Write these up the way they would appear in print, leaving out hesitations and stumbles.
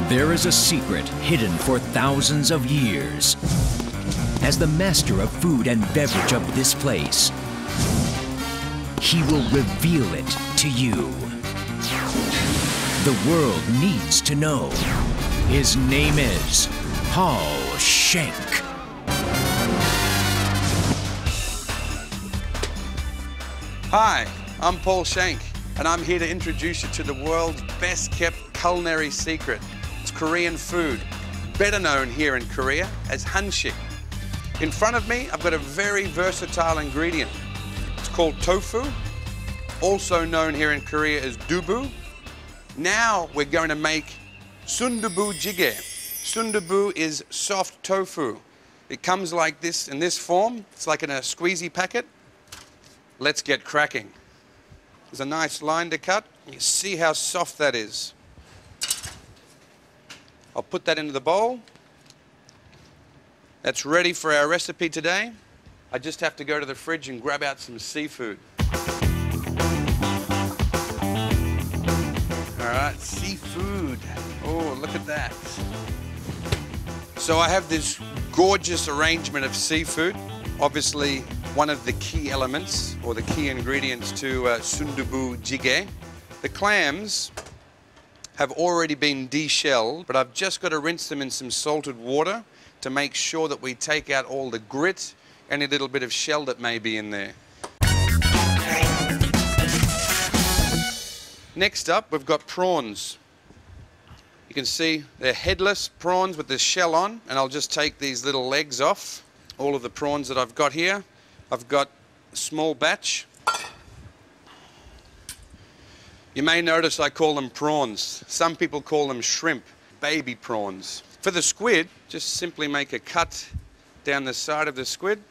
There is a secret hidden for thousands of years. As the master of food and beverage of this place, he will reveal it to you. The world needs to know. His name is Schenk. Hi, I'm Paul Schenk, and I'm here to introduce you to the world's best-kept culinary secret. It's Korean food, better known here in Korea as hanshik. In front of me, I've got a very versatile ingredient. It's called tofu, also known here in Korea as dubu. Now we're going to make sundubu찌개. Sundubu is soft tofu. It comes like this in this form. It's like in a squeezy packet. Let's get cracking. There's a nice line to cut. You see how soft that is. I'll put that into the bowl. That's ready for our recipe today. I just have to go to the fridge and grab out some seafood. All right, seafood. Oh, look at that. So I have this gorgeous arrangement of seafood. Obviously, one of the key elements or the key ingredients to sundubu찌개. The clams have already been deshelled, but I've just got to rinse them in some salted water to make sure that we take out all the grit, any little bit of shell that may be in there. Next up, we've got prawns. You can see they're headless prawns with the shell on, and I'll just take these little legs off. All of the prawns that I've got here. I've got a small batch. You may notice I call them prawns. Some people call them shrimp, baby prawns. For the squid, just simply make a cut down the side of the squid.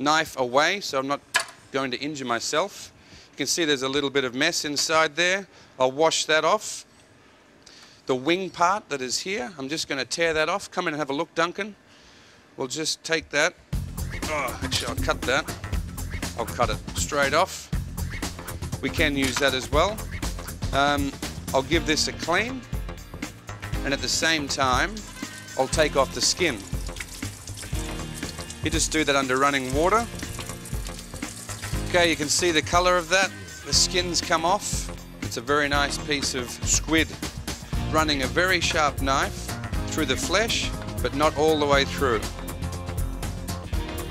Knife away, so I'm not going to injure myself. You can see there's a little bit of mess inside there. I'll wash that off. The wing part that is here, I'm just going to tear that off. Come in and have a look, Duncan. We'll just take that. Oh, actually, I'll cut that. I'll cut it straight off. We can use that as well. I'll give this a clean, and at the same time, I'll take off the skin. You just do that under running water. Okay, you can see the color of that. The skin's come off. It's a very nice piece of squid. Running a very sharp knife through the flesh, but not all the way through.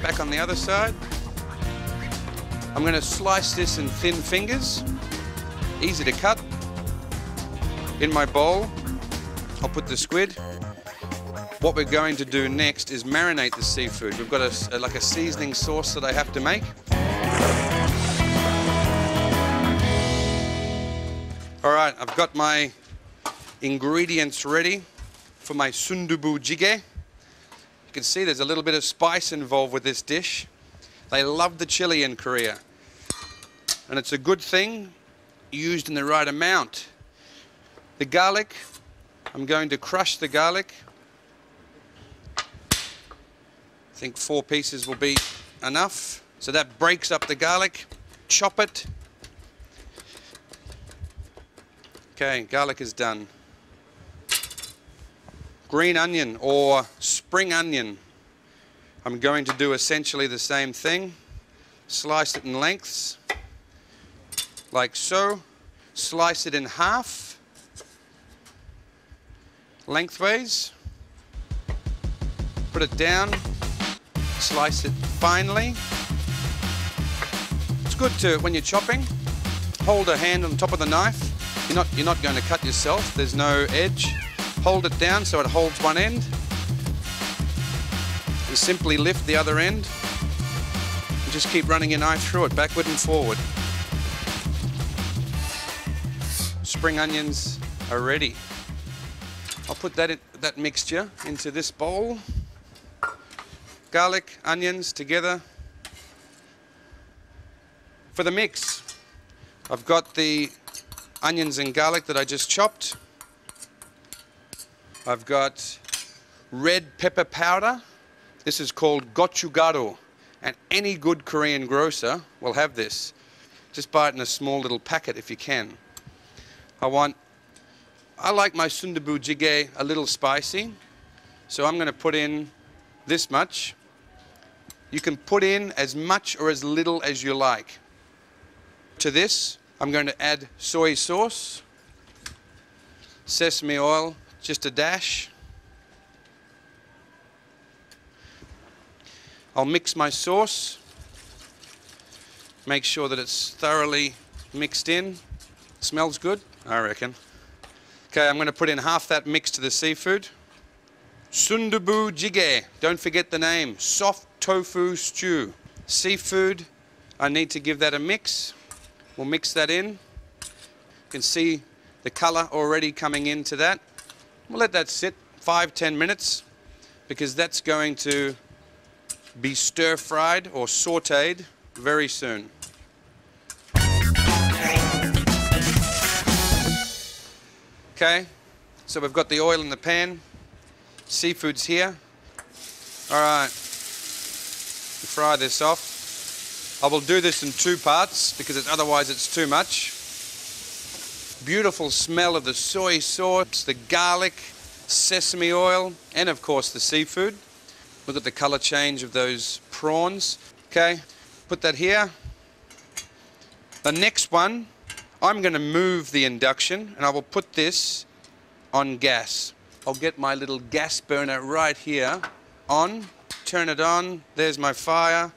Back on the other side. I'm going to slice this in thin fingers, easy to cut. In my bowl, I'll put the squid. What we're going to do next is marinate the seafood. We've got like a seasoning sauce that I have to make. All right, I've got my ingredients ready for my sundubu찌개. You can see there's a little bit of spice involved with this dish. They love the chili in Korea. And it's a good thing, used in the right amount. The garlic, I'm going to crush the garlic. I think 4 pieces will be enough. So that breaks up the garlic. Chop it. Okay, garlic is done. Green onion or spring onion. I'm going to do essentially the same thing. Slice it in lengths, like so. Slice it in half, lengthways. Put it down, slice it finely. It's good to, when you're chopping, hold a hand on top of the knife. You're not going to cut yourself, there's no edge. Hold it down so it holds one end. You simply lift the other end and just keep running your knife through it, backward and forward. Spring onions are ready. I'll put that mixture into this bowl. Garlic, onions together. For the mix, I've got the onions and garlic that I just chopped. I've got red pepper powder. This is called gochugaru, and any good Korean grocer will have this. Just buy it in a small little packet if you can. I want I like my sundubu jjigae a little spicy, so I'm going to put in this much. You can put in as much or as little as you like. To this, I'm going to add soy sauce, sesame oil, just a dash. I'll mix my sauce, make sure that it's thoroughly mixed in. Smells good, I reckon. Okay, I'm going to put in half that mix to the seafood. Sundubu jjigae, don't forget the name, soft tofu stew. Seafood, I need to give that a mix. We'll mix that in. You can see the color already coming into that. We'll let that sit 5-10 minutes because that's going to be stir-fried or sauteed very soon. Okay, so we've got the oil in the pan, seafood's here. All right, fry this off. I will do this in 2 parts because otherwise it's too much. Beautiful smell of the soy sauce, the garlic, sesame oil, and of course the seafood. Look at the color change of those prawns. Okay, put that here. The next one, I'm going to move the induction and I will put this on gas. I'll get my little gas burner right here on, turn it on, there's my fire.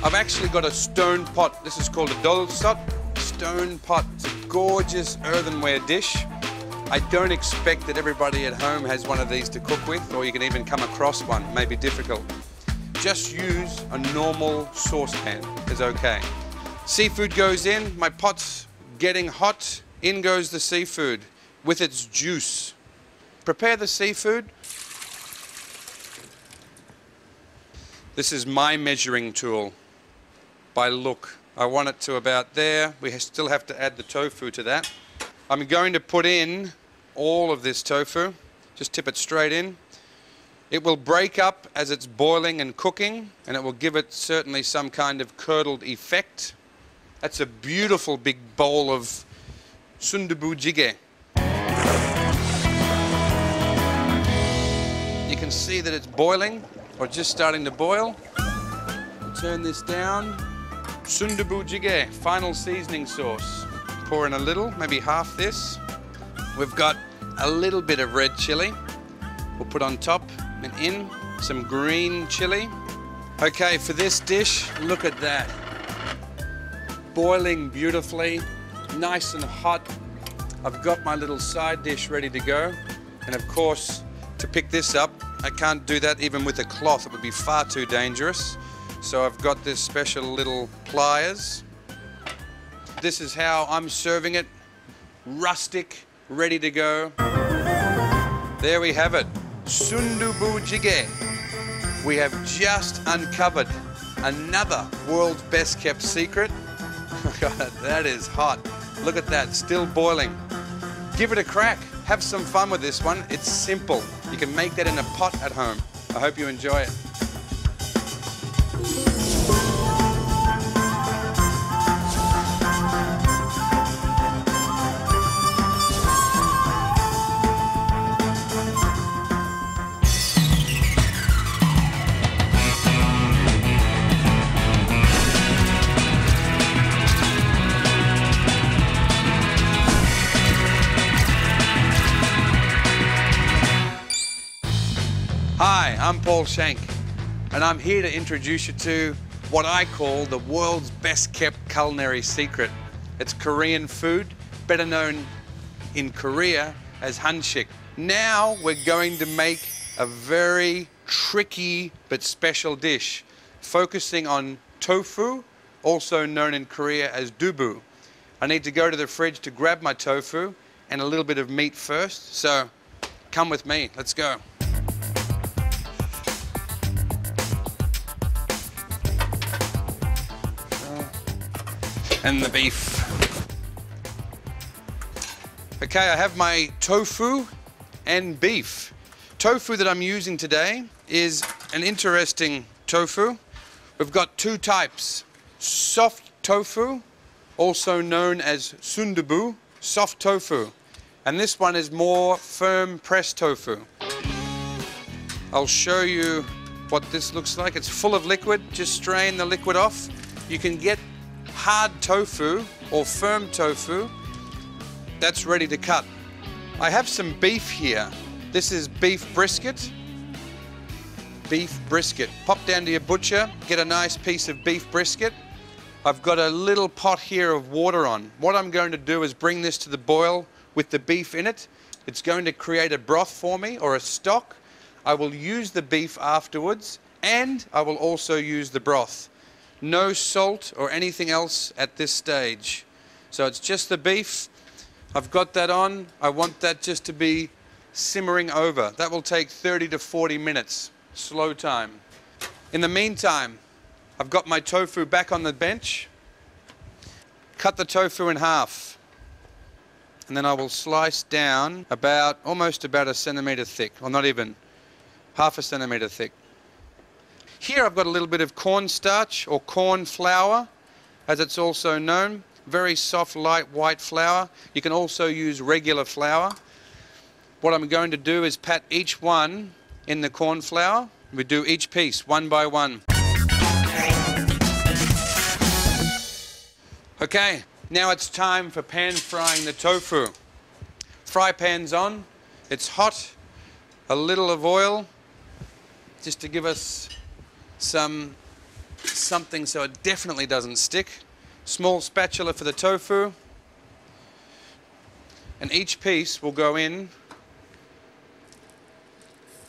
I've actually got a stone pot. This is called a dolsot, stone pot. It's a gorgeous earthenware dish. I don't expect that everybody at home has one of these to cook with, or you can even come across one. It may be difficult. Just use a normal saucepan, is okay. Seafood goes in, my pot's getting hot, in goes the seafood with its juice. Prepare the seafood. This is my measuring tool by look. I want it to about there. We still have to add the tofu to that. I'm going to put in all of this tofu. Just tip it straight in. It will break up as it's boiling and cooking, and it will give it certainly some kind of curdled effect. That's a beautiful big bowl of sundubu jjigae. You can see that it's boiling, or just starting to boil. Turn this down. Sundubu jjigae, final seasoning sauce. Pour in a little, maybe half this. We've got a little bit of red chili. We'll put on top and in some green chili. Okay, for this dish, look at that. Boiling beautifully, nice and hot. I've got my little side dish ready to go. And of course, to pick this up, I can't do that even with a cloth. It would be far too dangerous. So I've got this special little pliers. This is how I'm serving it. Rustic, ready to go. There we have it. Sundubu jjigae. We have just uncovered another world's best kept secret. God, that is hot. Look at that, still boiling. Give it a crack. Have some fun with this one. It's simple. You can make that in a pot at home. I hope you enjoy it. Hi, I'm Paul Schenk, and I'm here to introduce you to what I call the world's best kept culinary secret. It's Korean food, better known in Korea as hanshik. Now we're going to make a very tricky but special dish, focusing on tofu, also known in Korea as dubu. I need to go to the fridge to grab my tofu and a little bit of meat first, so come with me, let's go. And the beef. Okay, I have my tofu and beef. Tofu that I'm using today is an interesting tofu. We've got 2 types. Soft tofu, also known as sundubu, soft tofu. And this one is more firm pressed tofu. I'll show you what this looks like. It's full of liquid. Just strain the liquid off. You can get hard tofu or firm tofu that's ready to cut. I have some beef here. This is beef brisket. Beef brisket. Pop down to your butcher, get a nice piece of beef brisket. I've got a little pot here of water on. What I'm going to do is bring this to the boil with the beef in it. It's going to create a broth for me, or a stock. I will use the beef afterwards, and I will also use the broth. No salt or anything else at this stage. So it's just the beef. I've got that on. I want that just to be simmering over. That will take 30 to 40 minutes, slow time. In the meantime, I've got my tofu back on the bench. Cut the tofu in half. And then I will slice down almost about a centimetre thick, or not even, half a centimetre thick. Here I've got a little bit of cornstarch, or corn flour, as it's also known. Very soft, light white flour. You can also use regular flour. What I'm going to do is pat each one in the corn flour. We do each piece one by one. Okay, now it's time for pan frying the tofu. Fry pan's on. It's hot. A little of oil, just to give us something so it definitely doesn't stick. Small spatula for the tofu, and each piece will go in.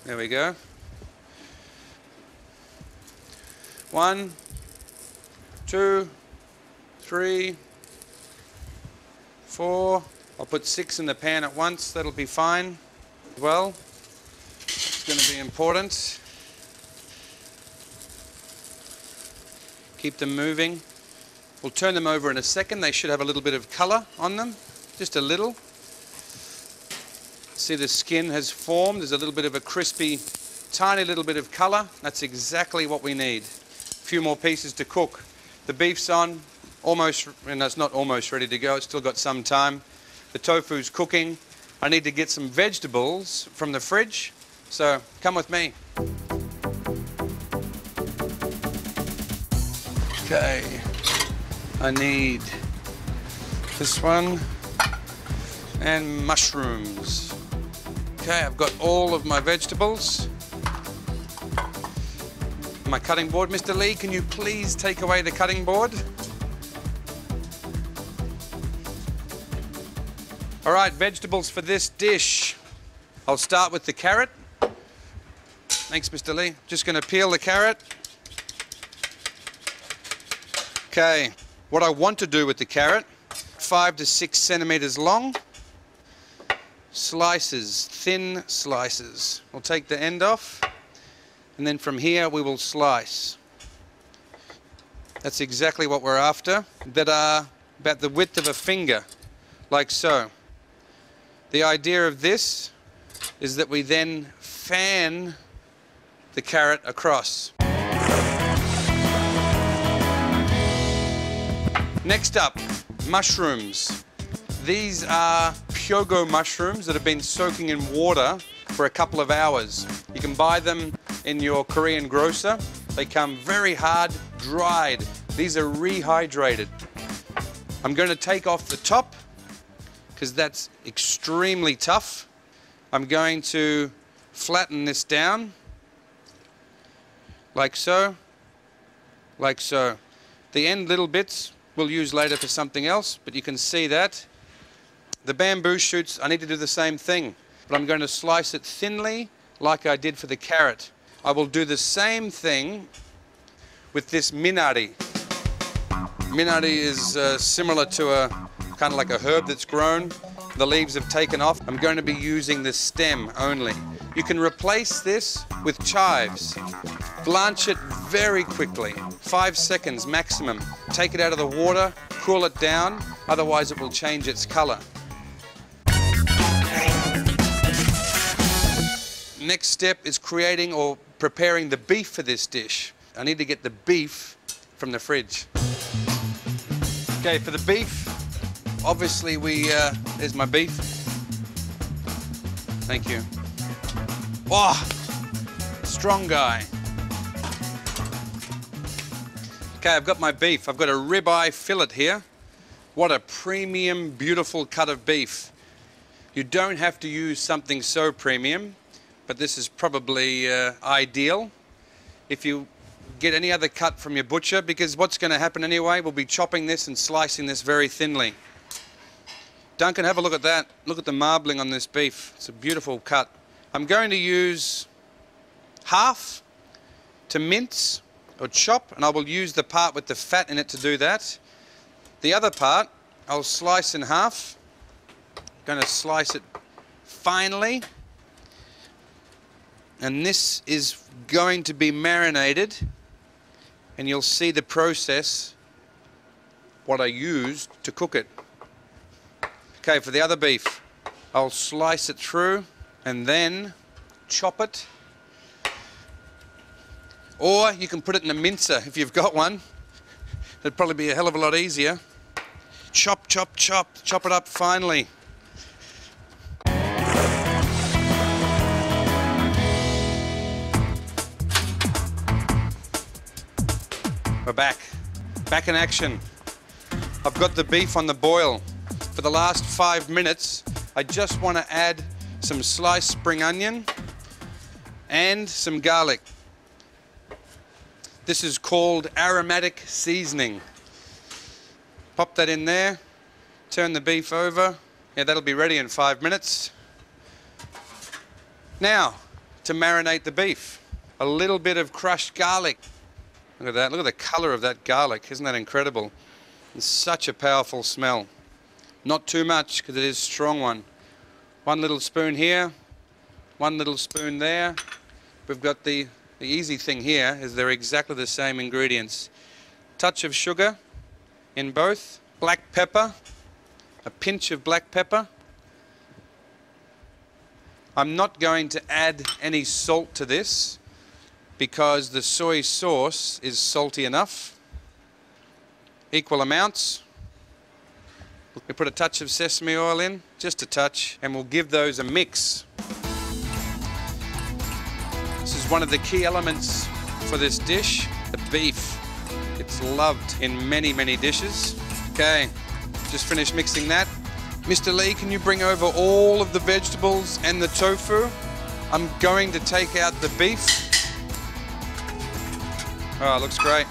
There we go. 1, 2, 3, 4. I'll put 6 in the pan at once. That'll be fine. Well, it's going to be important. Keep them moving. We'll turn them over in a second. They should have a little bit of colour on them, just a little. See, the skin has formed. There's a little bit of a crispy, tiny little bit of colour. That's exactly what we need. A few more pieces to cook. The beef's on, almost, and it's not almost ready to go. It's still got some time. The tofu's cooking. I need to get some vegetables from the fridge, so come with me. Okay. I need this one and mushrooms. Okay, I've got all of my vegetables. My cutting board. Mr. Lee, can you please take away the cutting board? All right, vegetables for this dish. I'll start with the carrot. Thanks, Mr. Lee. Just going to peel the carrot. Okay. What I want to do with the carrot, 5 to 6 centimetres long, slices, thin slices. We'll take the end off, and then from here we will slice. That's exactly what we're after, that are about the width of a finger, like so. The idea of this is that we then fan the carrot across. Next up, mushrooms. These are pyogo mushrooms that have been soaking in water for a couple of hours. You can buy them in your Korean grocer. They come very hard, dried. These are rehydrated. I'm going to take off the top because that's extremely tough. I'm going to flatten this down like so, like so. The end little bits we'll use later for something else, but you can see that. The bamboo shoots, I need to do the same thing, but I'm going to slice it thinly like I did for the carrot. I will do the same thing with this minari. Minari is similar to a kind of like a herb that's grown. The leaves have taken off. I'm going to be using the stem only. You can replace this with chives. Blanch it very quickly, 5 seconds maximum. Take it out of the water, cool it down, otherwise it will change its color. Next step is creating or preparing the beef for this dish. I need to get the beef from the fridge. Okay, for the beef, obviously there's my beef. Thank you. Oh, strong guy. Okay, I've got my beef. I've got a ribeye fillet here. What a premium, beautiful cut of beef. You don't have to use something so premium, but this is probably ideal if you get any other cut from your butcher, because what's going to happen anyway, we'll be chopping this and slicing this very thinly. Duncan, have a look at that. Look at the marbling on this beef. It's a beautiful cut. I'm going to use half to mince or chop, and I will use the part with the fat in it to do that. The other part I'll slice in half. Going to slice it finely, and this is going to be marinated, and you'll see the process, what I used to cook it. Okay, for the other beef, I'll slice it through and then chop it, or you can put it in a mincer if you've got one. It'd probably be a hell of a lot easier. Chop, chop, chop, chop it up finely. We're back in action. I've got the beef on the boil. For the last 5 minutes, I just want to add some sliced spring onion and some garlic. This is called aromatic seasoning. Pop that in there, turn the beef over. Yeah, that'll be ready in 5 minutes. Now, to marinate the beef, a little bit of crushed garlic. Look at that, look at the colour of that garlic, isn't that incredible? It's such a powerful smell. Not too much, because it is a strong one. 1 little spoon here, 1 little spoon there. We've got the easy thing here is they're exactly the same ingredients. Touch of sugar in both, black pepper, a pinch of black pepper. I'm not going to add any salt to this because the soy sauce is salty enough. Equal amounts. We put a touch of sesame oil in, just a touch, and we'll give those a mix. This is one of the key elements for this dish, the beef. It's loved in many, many dishes. Okay, just finished mixing that. Mr. Lee, can you bring over all of the vegetables and the tofu? I'm going to take out the beef. Oh, looks great.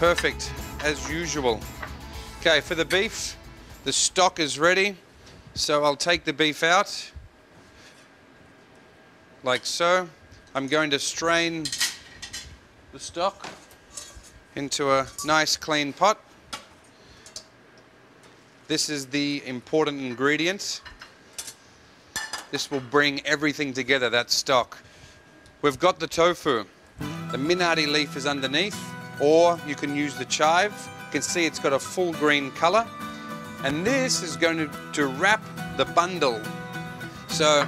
Perfect, as usual. Okay, for the beef, the stock is ready. So I'll take the beef out, like so. I'm going to strain the stock into a nice clean pot. This is the important ingredient. This will bring everything together, that stock. We've got the tofu. The minari leaf is underneath, or you can use the chive. You can see it's got a full green color. And this is going to wrap the bundle. So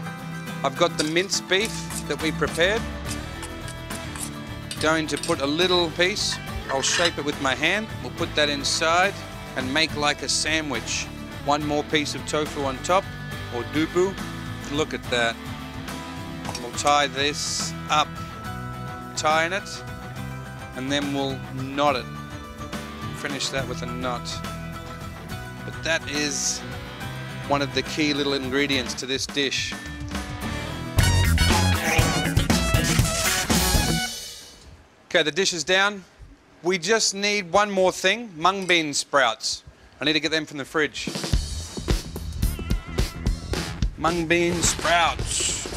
I've got the minced beef that we prepared. Going to put a little piece. I'll shape it with my hand. We'll put that inside and make like a sandwich. 1 more piece of tofu on top, or dubu. Look at that. We'll tie this up, tying it, and then we'll knot it. Finish that with a knot. But that is one of the key little ingredients to this dish. Okay, the dish is down. We just need one more thing, mung bean sprouts. I need to get them from the fridge. Mung bean sprouts.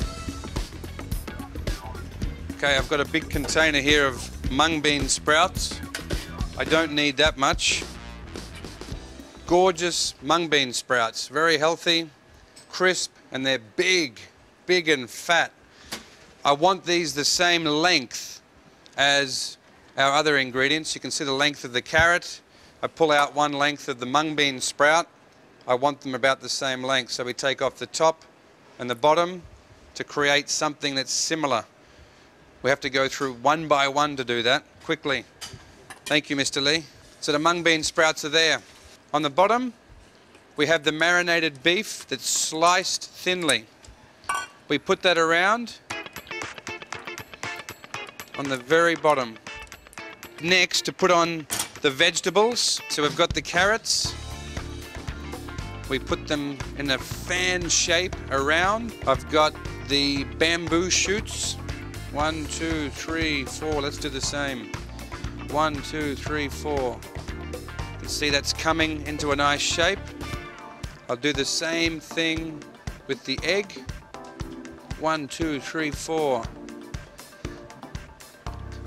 Okay, I've got a big container here of mung bean sprouts. I don't need that much. Gorgeous mung bean sprouts, very healthy, crisp, and they're big, big and fat. I want these the same length as our other ingredients. You can see the length of the carrot. I pull out 1 length of the mung bean sprout. I want them about the same length. So we take off the top and the bottom to create something that's similar. We have to go through 1 by 1 to do that quickly. Thank you, Mr. Lee. So the mung bean sprouts are there. On the bottom, We have the marinated beef that's sliced thinly. We put that around on the very bottom. Next, to put on the vegetables. So we've got the carrots. We put them in a fan shape around. I've got the bamboo shoots. 1, 2, 3, 4. Let's do the same. 1, 2, 3, 4. You can see that's coming into a nice shape. I'll do the same thing with the egg. 1, 2, 3, 4.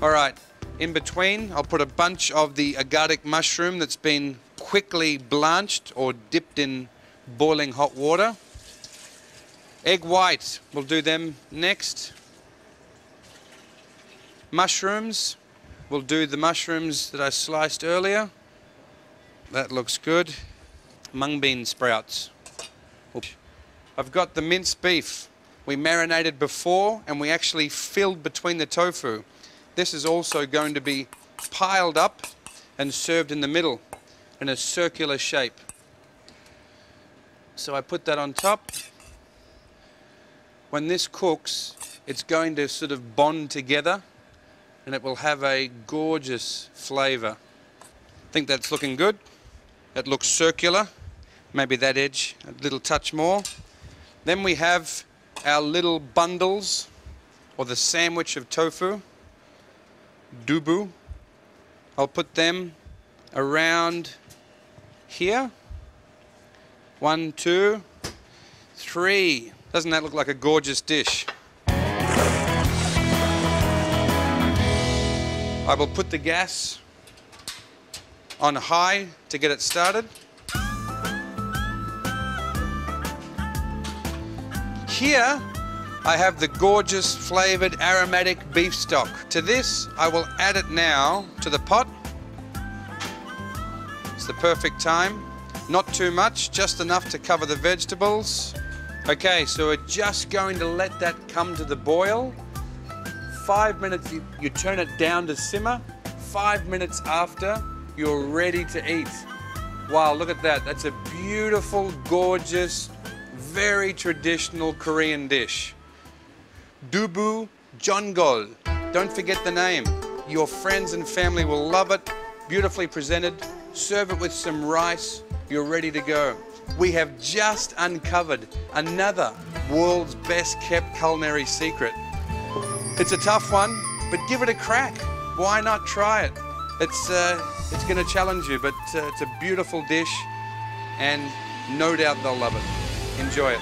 All right, in between, I'll put a bunch of the agaric mushroom that's been quickly blanched or dipped in boiling hot water. Egg white, we'll do them next. Mushrooms, we'll do the mushrooms that I sliced earlier. That looks good. Mung bean sprouts. I've got the minced beef. We marinated before and we actually filled between the tofu. This is also going to be piled up and served in the middle in a circular shape. So I put that on top. When this cooks, it's going to sort of bond together and it will have a gorgeous flavor. I think that's looking good. It looks circular. Maybe that edge a little touch more. Then we have our little bundles, or the sandwich of tofu, dubu. I'll put them around here. 1, 2, 3. Doesn't that look like a gorgeous dish? I will put the gas on high to get it started. Here I have the gorgeous flavored aromatic beef stock. To this I will add it now to the pot. It's the perfect time. Not too much, just enough to cover the vegetables. Okay, so we're just going to let that come to the boil. 5 minutes, you turn it down to simmer. 5 minutes after, you're ready to eat. Wow, look at that. That's a beautiful, gorgeous, very traditional Korean dish. Dubu jeongol. Don't forget the name. Your friends and family will love it. Beautifully presented. Serve it with some rice. You're ready to go. We have just uncovered another world's best kept culinary secret. It's a tough one, but give it a crack. Why not try it? It's going to challenge you, but it's a beautiful dish and no doubt they'll love it. Enjoy it.